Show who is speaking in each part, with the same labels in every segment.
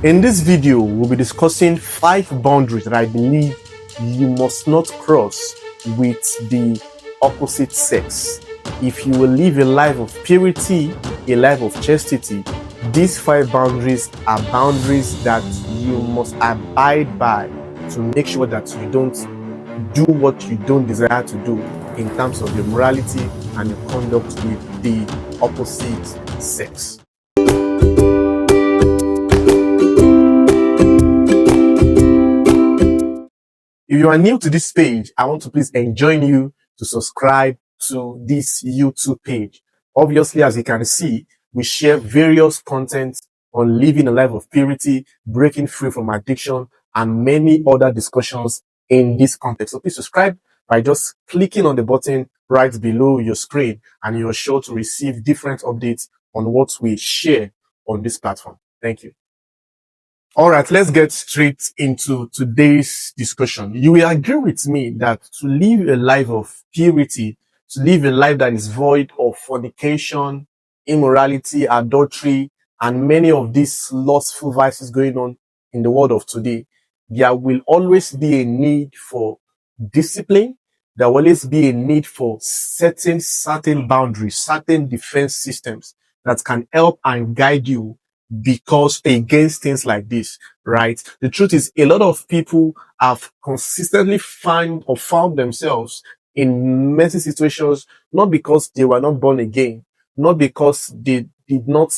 Speaker 1: In this video, we'll be discussing 5 boundaries that I believe you must not cross with the opposite sex. If you will live a life of purity, a life of chastity, these 5 boundaries are boundaries that you must abide by to make sure that you don't do what you don't desire to do in terms of your morality and your conduct with the opposite sex. If you are new to this page, I want to please enjoin you to subscribe to this YouTube page. Obviously, as you can see, we share various content on living a life of purity, breaking free from addiction, and many other discussions in this context. So please subscribe by just clicking on the button right below your screen, and you're sure to receive different updates on what we share on this platform. Thank you. All right, let's get straight into today's discussion. You will agree with me that to live a life of purity, to live a life that is void of fornication, immorality, adultery, and many of these lustful vices going on in the world of today, there will always be a need for discipline. There will always be a need for certain boundaries, certain defense systems that can help and guide you because against things like this, right? The truth is, a lot of people have consistently found themselves in messy situations, not because they were not born again, not because they did not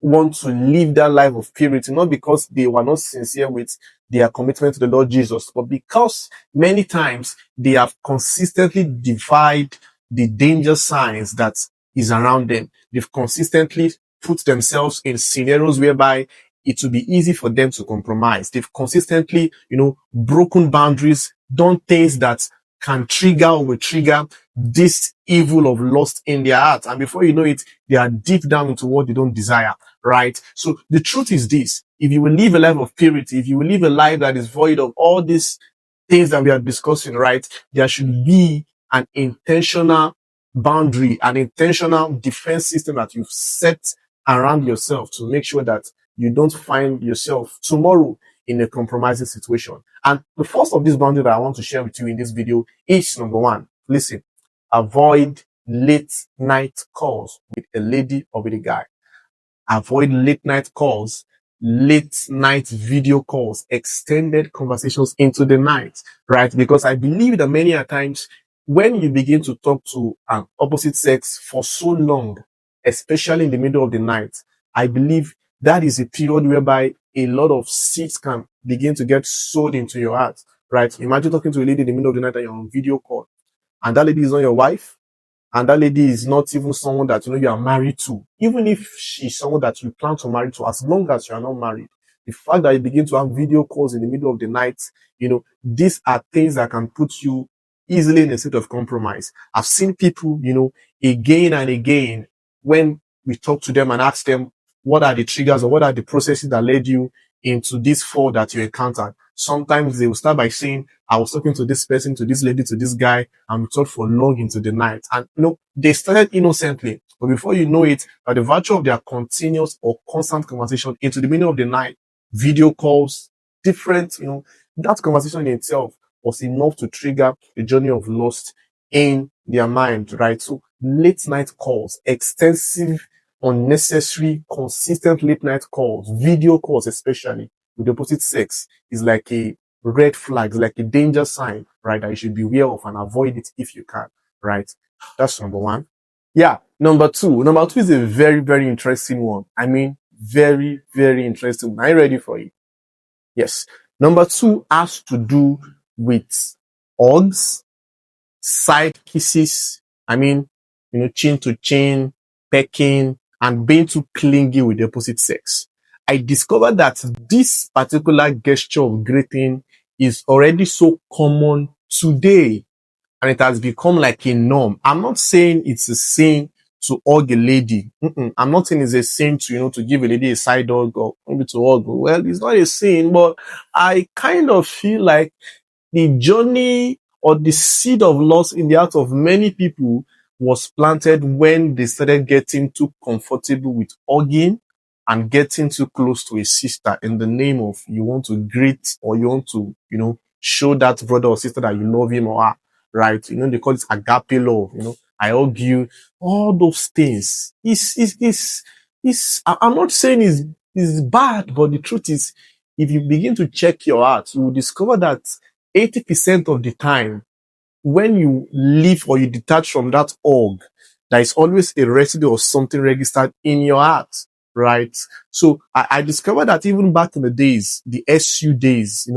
Speaker 1: want to live that life of purity, not because they were not sincere with their commitment to the Lord Jesus, but because many times they have consistently defied the danger signs that is around them. They've consistently put themselves in scenarios whereby it will be easy for them to compromise. They've consistently, broken boundaries, done things that can trigger or will trigger this evil of lust in their heart. And before you know it, they are deep down into what they don't desire, right? So the truth is this: if you will live a life of purity, if you will live a life that is void of all these things that we are discussing, right, there should be an intentional boundary, an intentional defense system that you've set around yourself to make sure that you don't find yourself tomorrow in a compromising situation. And the first of these boundaries that I want to share with you in this video is number 1. Listen, avoid late night calls with a lady or with a guy. Avoid late night calls, late night video calls, extended conversations into the night, right? Because I believe that many a times when you begin to talk to an opposite sex for so long, especially in the middle of the night, I believe that is a period whereby a lot of seeds can begin to get sowed into your heart, right? Imagine talking to a lady in the middle of the night and you're on video call, and that lady is not your wife, and that lady is not even someone that you are married to. Even if she's someone that you plan to marry to, as long as you are not married, the fact that you begin to have video calls in the middle of the night, these are things that can put you easily in a state of compromise. I've seen people, again and again, when we talk to them and ask them what are the triggers or what are the processes that led you into this fall that you encountered, sometimes they will start by saying, I was talking to this person, to this lady, to this guy, and we talked for long into the night. And, they started innocently, but before you know it, by the virtue of their continuous or constant conversation into the middle of the night, video calls, different, that conversation in itself was enough to trigger a journey of lust in their mind, right? So late night calls, extensive, unnecessary, consistent late night calls, video calls especially with the opposite sex is like a red flag, like a danger sign, right? That you should be aware of and avoid it if you can, right? That's number 1. Yeah. Number 2 is a very, very interesting one. I mean, very, very interesting. Are you ready for it? Yes. Number 2 has to do with hugs, side kisses. I mean, chin to chin, pecking, and being too clingy with the opposite sex. I discovered that this particular gesture of greeting is already so common today, and it has become like a norm. I'm not saying it's a sin to hug a lady. I'm not saying it's a sin to, to give a lady a side hug or maybe to hug. Well, it's not a sin, but I kind of feel like the journey or the seed of loss in the heart of many people was planted when they started getting too comfortable with hugging and getting too close to a sister in the name of you want to greet or you want to, show that brother or sister that you love him or her, right? They call it agape love, I hug you, all those things. I'm not saying is bad, but the truth is, if you begin to check your heart, you will discover that 80% of the time, when you leave or you detach from that org, there is always a residue of something registered in your heart, right? So I discovered that even back in the days, the SU days,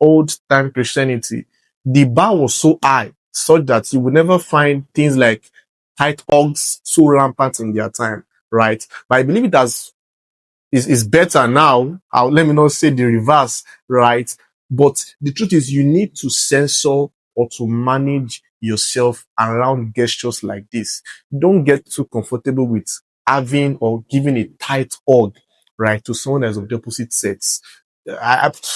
Speaker 1: old time Christianity, the bar was so high, such that you would never find things like tight orgs so rampant in their time, right? But I believe it has is better now. Let me not say the reverse, right? But the truth is you need to censor or to manage yourself around gestures like this. Don't get too comfortable with having or giving a tight hug, right, to someone that's of the opposite sex.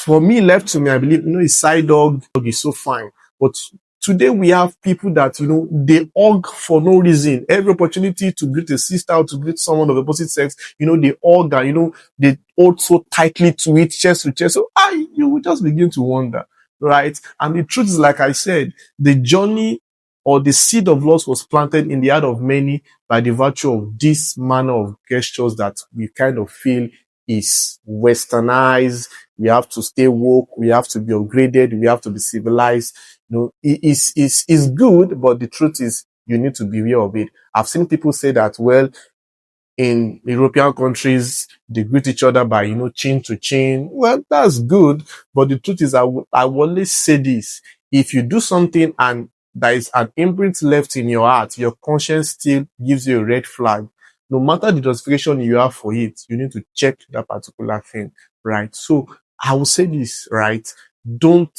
Speaker 1: For me, left to me, I believe, a side hug is so fine. But today we have people that, they hug for no reason. Every opportunity to greet a sister or to greet someone of the opposite sex, they hug and, they hold so tightly to it, chest to chest. So you will just begin to wonder, right? And the truth is, like I said, the journey or the seed of loss was planted in the heart of many by the virtue of this manner of gestures that we kind of feel is westernized. We have to stay woke. We have to be upgraded. We have to be civilized. It's good, but the truth is you need to be aware of it. I've seen people say that, well, in European countries, they greet each other by, chin to chin. Well, that's good. But the truth is, I will always say this. If you do something and there is an imprint left in your heart, your conscience still gives you a red flag. No matter the justification you have for it, you need to check that particular thing, right? So I will say this, right? Don't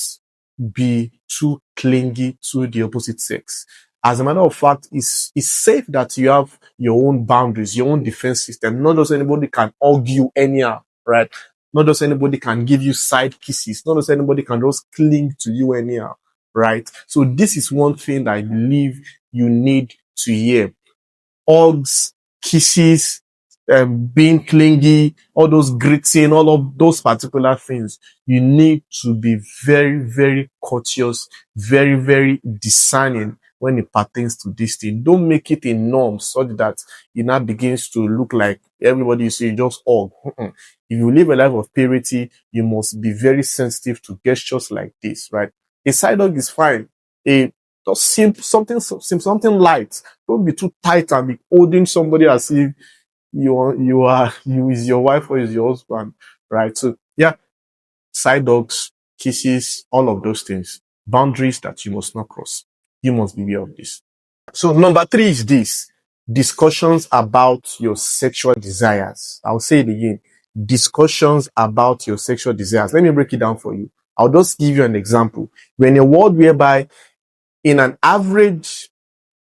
Speaker 1: be too clingy to the opposite sex. As a matter of fact, it's safe that you have your own boundaries, your own defense system. Not just anybody can argue anyhow, right? Not just anybody can give you side kisses. Not just anybody can just cling to you anyhow, right? So this is one thing that I believe you need to hear. Hugs, kisses, being clingy, all those greeting, all of those particular things. You need to be very, very courteous, very, very discerning when it pertains to this thing. Don't make it a norm so that it now begins to look like everybody you see just hug. If you live a life of purity, you must be very sensitive to gestures like this, right? A side hug is fine. Just something light. Don't be too tight and be holding somebody as if you is your wife or is your husband, right? So yeah, side hugs, kisses, all of those things. Boundaries that you must not cross. You must be aware of this. So number 3 is this. Discussions about your sexual desires. I'll say it again. Discussions about your sexual desires. Let me break it down for you. I'll just give you an example. We're in a world whereby in an average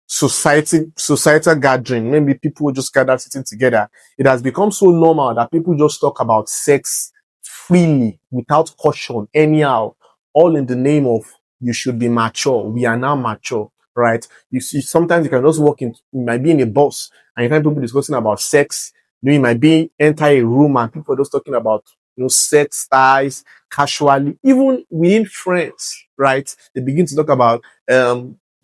Speaker 1: societal gathering, maybe people just gather sitting together, it has become so normal that people just talk about sex freely, without caution, anyhow, all in the name of you should be mature. We are now mature, right? You see, sometimes you can just walk in, you might be in a bus and you find people discussing about sex. You might be enter a room and people are just talking about, sex ties, casually, even within friends, right? They begin to talk about,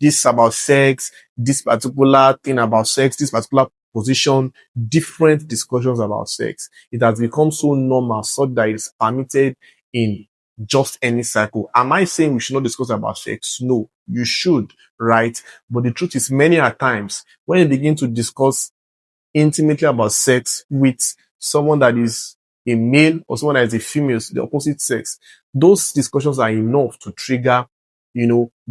Speaker 1: this about sex, this particular thing about sex, this particular position, different discussions about sex. It has become so normal, so that it's permitted in just any cycle. Am I saying we should not discuss about sex? No, you should, right? But the truth is, many a times, when you begin to discuss intimately about sex with someone that is a male or someone that is a female, the opposite sex, those discussions are enough to trigger,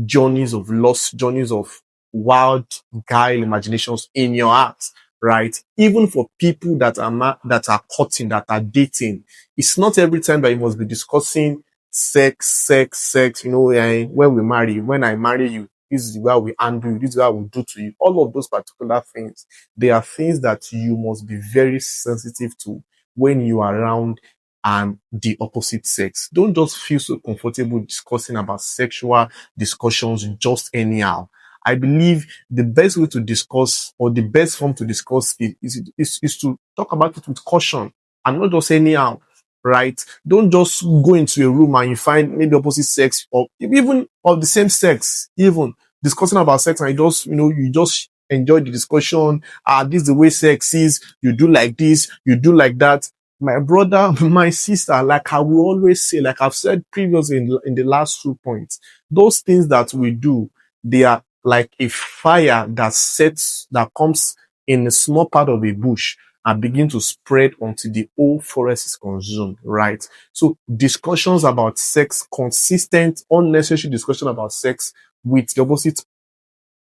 Speaker 1: journeys of loss, journeys of wild, guile imaginations in your heart, right? Even for people that are courting, that are dating, it's not every time that you must be discussing sex, when we marry, when I marry you, this is what we handle you, this is what we do to you. All of those particular things, they are things that you must be very sensitive to when you are around and the opposite sex. Don't just feel so comfortable discussing about sexual discussions just anyhow. I believe the best way to discuss, or the best form to discuss it, is to talk about it with caution, and not just anyhow, right? Don't just go into a room and you find maybe opposite sex or even of the same sex, even discussing about sex, and you just enjoy the discussion. This is the way sex is. You do like this, you do like that. My brother, my sister, like I will always say, like I've said previously in the last 2 points, those things that we do, they are like a fire that comes in a small part of a bush and begin to spread until the whole forest is consumed, right? So discussions about sex, consistent, unnecessary discussion about sex with the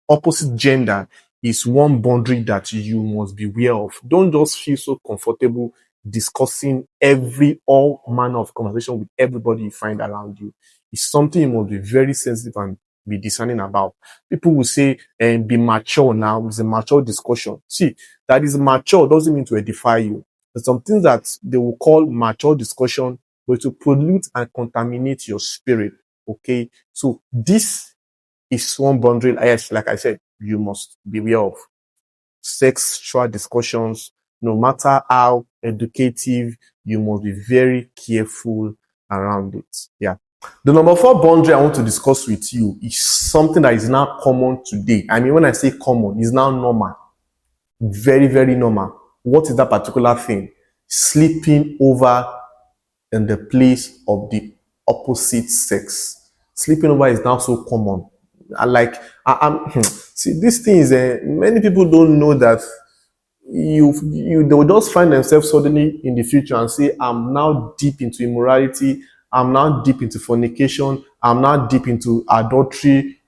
Speaker 1: opposite gender is one boundary that you must be aware of. Don't just feel so comfortable discussing all manner of conversation with everybody you find around you. It's something you must be very sensitive and be discerning about. People will say, be mature now. It's a mature discussion. See, that is mature doesn't mean to edify you. There's some things that they will call mature discussion, but to pollute and contaminate your spirit. Okay. So this is one boundary, yes, like I said, you must be aware of. Sexual discussions, no matter how educative, you must be very careful around it. Yeah. The number 4 boundary I want to discuss with you is something that is now common today. I mean, when I say common, it's now normal. Very, very normal. What is that particular thing? Sleeping over in the place of the opposite sex. Sleeping over is now so common. I'm see, these things. Many people don't know that they will just find themselves suddenly in the future and say, "I'm now deep into immorality. I'm now deep into fornication. I'm now deep into adultery."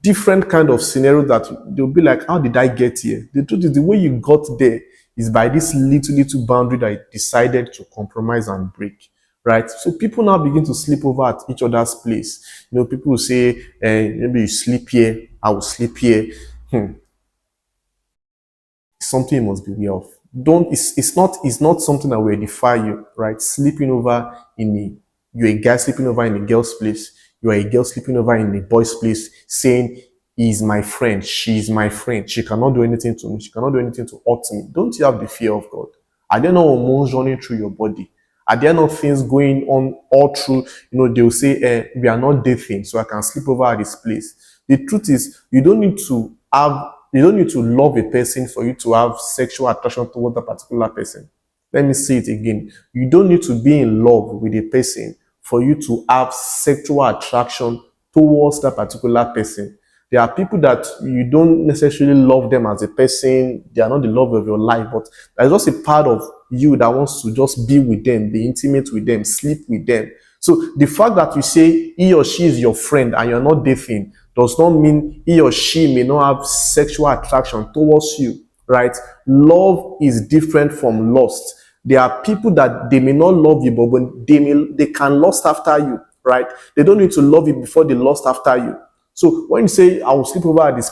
Speaker 1: Different kind of scenario that they'll be like, how did I get here? The truth is, the way you got there is by this little boundary that you decided to compromise and break, right? So people now begin to sleep over at each other's place. People will say, maybe you sleep here, I will sleep here. Something you must be aware of. Don't it's not something that will edify you, right? Sleeping over you're a guy sleeping over in a girl's place, you are a girl sleeping over in a boy's place, saying he's my friend, she's my friend, she cannot do anything to me, she cannot do anything to hurt me. Don't you have the fear of God? Are there no hormones running through your body? Are there no things going on all through? They'll say, we are not dating, so I can sleep over at this place. The truth is, you don't need to love a person for you to have sexual attraction towards a particular person. Let me say it again. You don't need to be in love with a person for you to have sexual attraction towards that particular person. There are people that you don't necessarily love them as a person. They are not the love of your life, but there's just a part of you that wants to just be with them, be intimate with them, sleep with them. So the fact that you say he or she is your friend and you're not dating does not mean he or she may not have sexual attraction towards you, right? Love is different from lust. There are people that they may not love you, but they can lust after you, right? They don't need to love you before they lust after you. So when you say, I will sleep over at this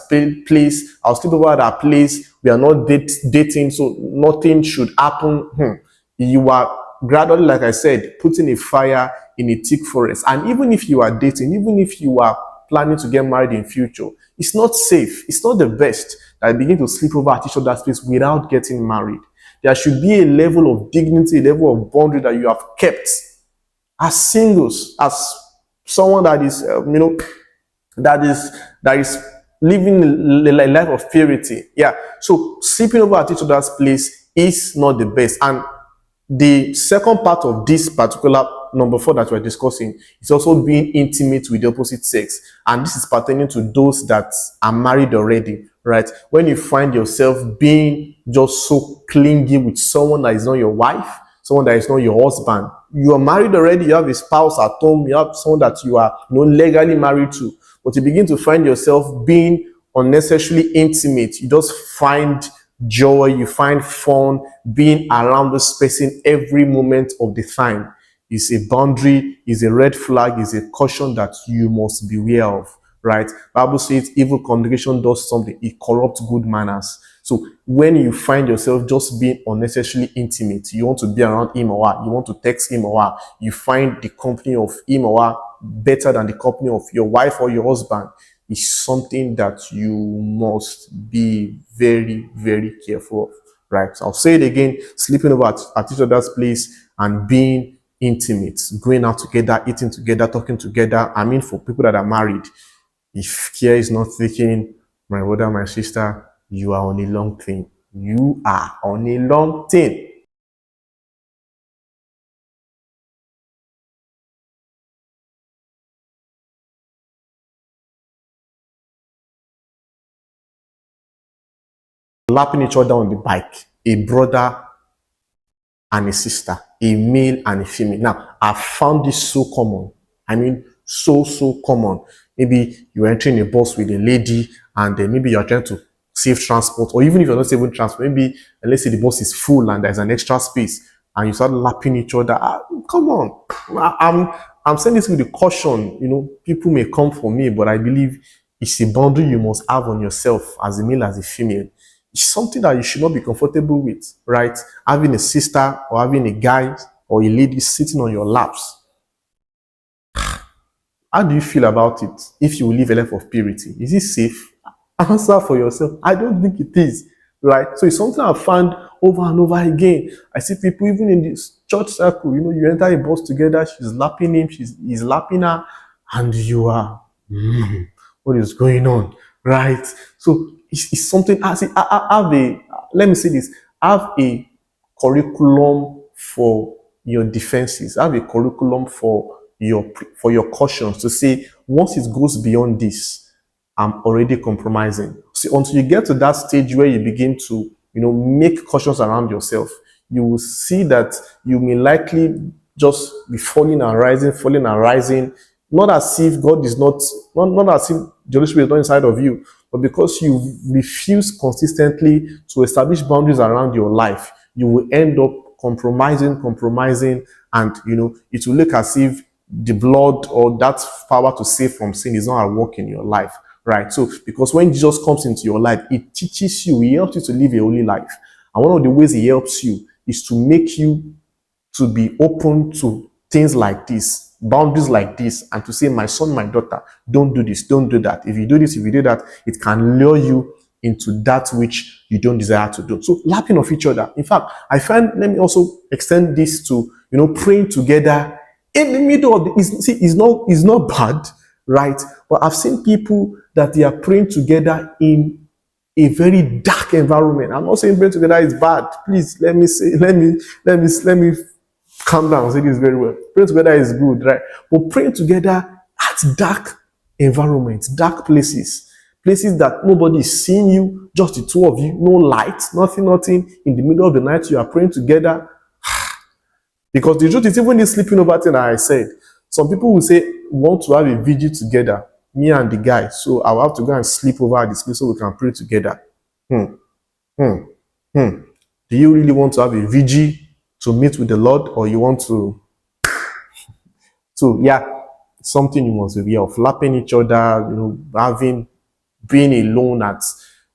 Speaker 1: place, I'll sleep over at that place, we are not dating, so nothing should happen. You are gradually, like I said, putting a fire in a thick forest. And even if you are dating, even if you are planning to get married in future, it's not safe. It's not the best that you begin to sleep over at each other's place without getting married. There should be a level of dignity, a level of boundary that you have kept as singles, as someone that is, that is living a life of purity. Yeah. So sleeping over at each other's place is not the best. And the second part of this particular number 4 that we're discussing is also being intimate with the opposite sex. And this is pertaining to those that are married already, right? When you find yourself being just so clingy with someone that is not your wife, someone that is not your husband, you are married already, you have a spouse at home, you have someone that you are legally married to, but you begin to find yourself being unnecessarily intimate. You just find joy, you find fun being around this person every moment of the time. Is a boundary, is a red flag, is a caution that you must be aware of, right? Bible says evil communication does something, it corrupts good manners. So when you find yourself just being unnecessarily intimate, you want to be around him or her, you want to text him or her, you find the company of him or her better than the company of your wife or your husband, is something that you must be very, very careful of. right? So I'll say it again, sleeping over at each other's place and being intimate, going out together, eating together, talking together. I mean, for people that are married, if care is not taken, my brother, my sister, you are on a long thing. You are on a long thing. Lapping each other on the bike, a brother and a sister, a male and a female. Now, I found this so common. I mean, so common. Maybe you're entering a bus with a lady and then maybe you're trying to save transport, or even if you're not saving transport, maybe let's say the bus is full and there's an extra space and you start lapping each other. Come on. I'm saying this with the caution, people may come for me, but I believe it's a boundary you must have on yourself as a male, as a female. It's something that you should not be comfortable with, right? Having a sister or having a guy or a lady sitting on your laps. How do you feel about it if you live a life of purity? Is it safe? Answer for yourself. I don't think it is, right? So it's something I've found over and over again. I see people even in this church circle, you enter a bus together, she's lapping him, he's lapping her, and you are, what is going on, right? So it's something, let me say this, have a curriculum for your defenses, have a curriculum for your cautions to say, once it goes beyond this, I'm already compromising. See, until you get to that stage where you begin to, make cautions around yourself, you will see that you may likely just be falling and rising, not as if God is not as if the Holy Spirit is not inside of you, but because you refuse consistently to establish boundaries around your life, you will end up compromising, and it will look as if the blood or that power to save from sin is not at work in your life, right? So, because when Jesus comes into your life, it teaches you, he helps you to live a holy life. And one of the ways he helps you is to make you to be open to things like this, boundaries like this, and to say, my son, my daughter, don't do this, don't do that. If you do this, if you do that, it can lure you into that which you don't desire to do. So, lapping of each other. In fact, I find, let me also extend this to, praying together in the middle of it's not bad, right? But I've seen people that they are praying together in a very dark environment. I'm not saying praying together is bad. Please let me calm down. Say this very well. Praying together is good, right? But praying together at dark environments, dark places that nobody is seeing you, just the two of you, no light, nothing. In the middle of the night, you are praying together. Because the truth is, even this sleeping over thing that I said, some people will say, want to have a vigil together, me and the guy, so I'll have to go and sleep over at this place so we can pray together. Hmm. Hmm. Hmm. Do you really want to have a vigil to meet with the Lord, or you want to? So yeah, something you must be aware of. Lapping each other, being alone at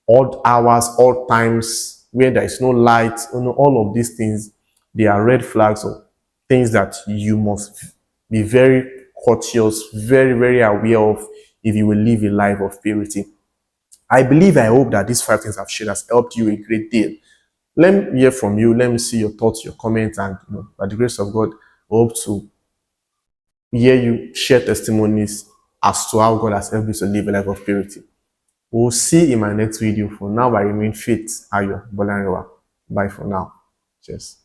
Speaker 1: odd hours, odd times, where there is no light, all of these things, they are red flags or things that you must be very courteous, very, very aware of if you will live a life of purity. I hope that these 5 things I've shared has helped you a great deal. Let me hear from you. Let me see your thoughts, your comments, and by the grace of God, I hope to hear you share testimonies as to how God has helped you to live a life of purity. We'll see in my next video. For now, I remain faith. Ayo Bolanrewa. Bye for now. Cheers.